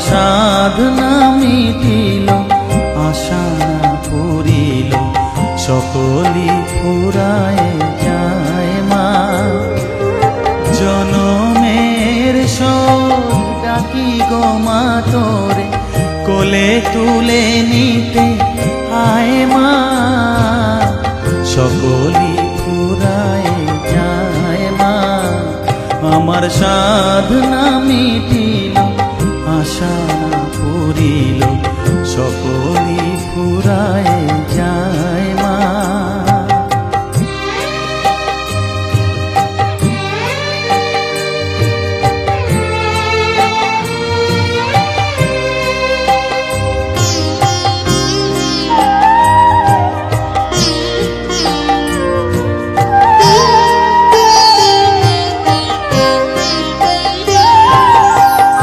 সাধনা মিটিল, আশা না পুরিল, সকলি ফুরায় যায় মা। জনমের শোক ডাকি গো মা তোরে, কোলে তুলে নিতে আয় মা। সকলি ফুরায় যায় মা, আমার সাধনা মিটিল, আশা না পুরিল, সকলি ফুরায় যায় মা।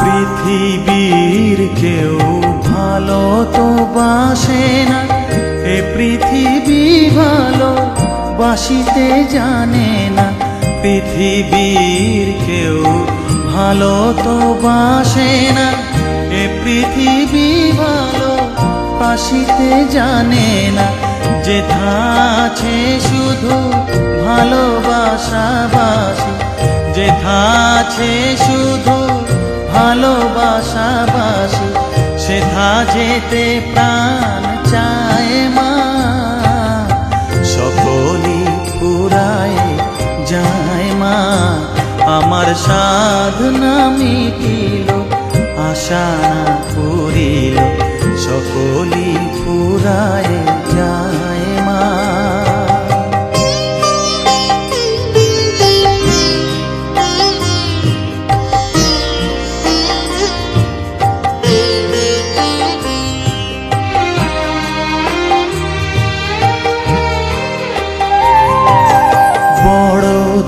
পৃথিবীর কেউ ভালো তো বাসে না, এ পৃথিবী ভালো বাসিতে জানে না। পৃথিবীর কেউ ভালো তো বাসে না, এ পৃথিবী ভালো বাসিতে জানে না। যেথা আছে শুধু ভালোবাসাবাসি, যেথা আছে শুধু ভালোবাসাবাসি, সেথা যেতে প্রাণ চায় মা। সকলি ফুরায় যায় মা, আমার সাধনা মিটিল, আশা না পুরিল, সকলি ফুরায় যায় মা।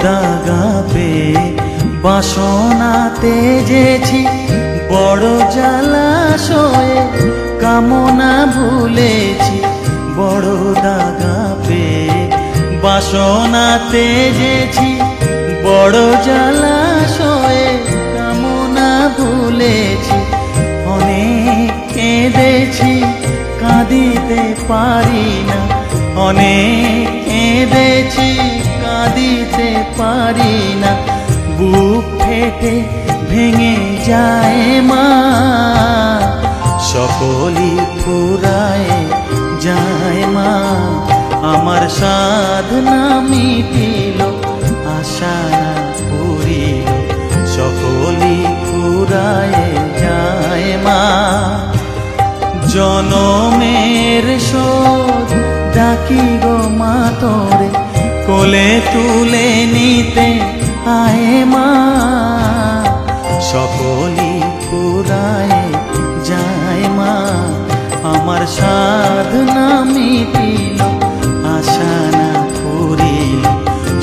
দাগা পেয়ে বাসনা তেজেছি, বড় জলাশয়ে কামনা ভুলেছি। বড় দাগা পেয়ে বাসনা তেজেছি, বড় জলাশয়ে কামনা ভুলেছি। অনেক কেঁদেছি কাঁদিতে পারি না, অনেক কেঁদেছি কাঁদিতে পারি না। বুক ফেটে ভেঙে যায় মা, সকলি ফুরায় যায় মা। আমার সাধনা মিটিল, আশা না পুরিল, সকলি ফুরায় যায় মা। জনমের শোধ ডাকি গো মা তোরে, কোলে তুলে নিতে আয় মা। সকলি ফুরায় যায় মা, আমার সাধনা মিটিল, আশা না পুরিল,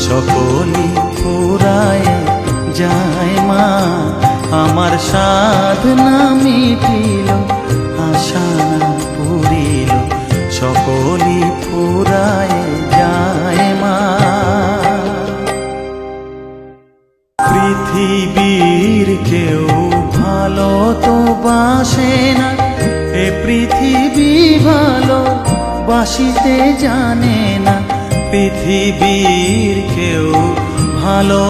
সকলি ফুরায় যায় মা। আমার সাধনা মিটিল, আশা না পুরিল, সকলি ফুরায় যায় মা। পৃথিবীর কেউ ভালো তো বাসে না, এ পৃথিবী ভালো বাসিতে জানে না। পৃথিবীর কেউ ভালো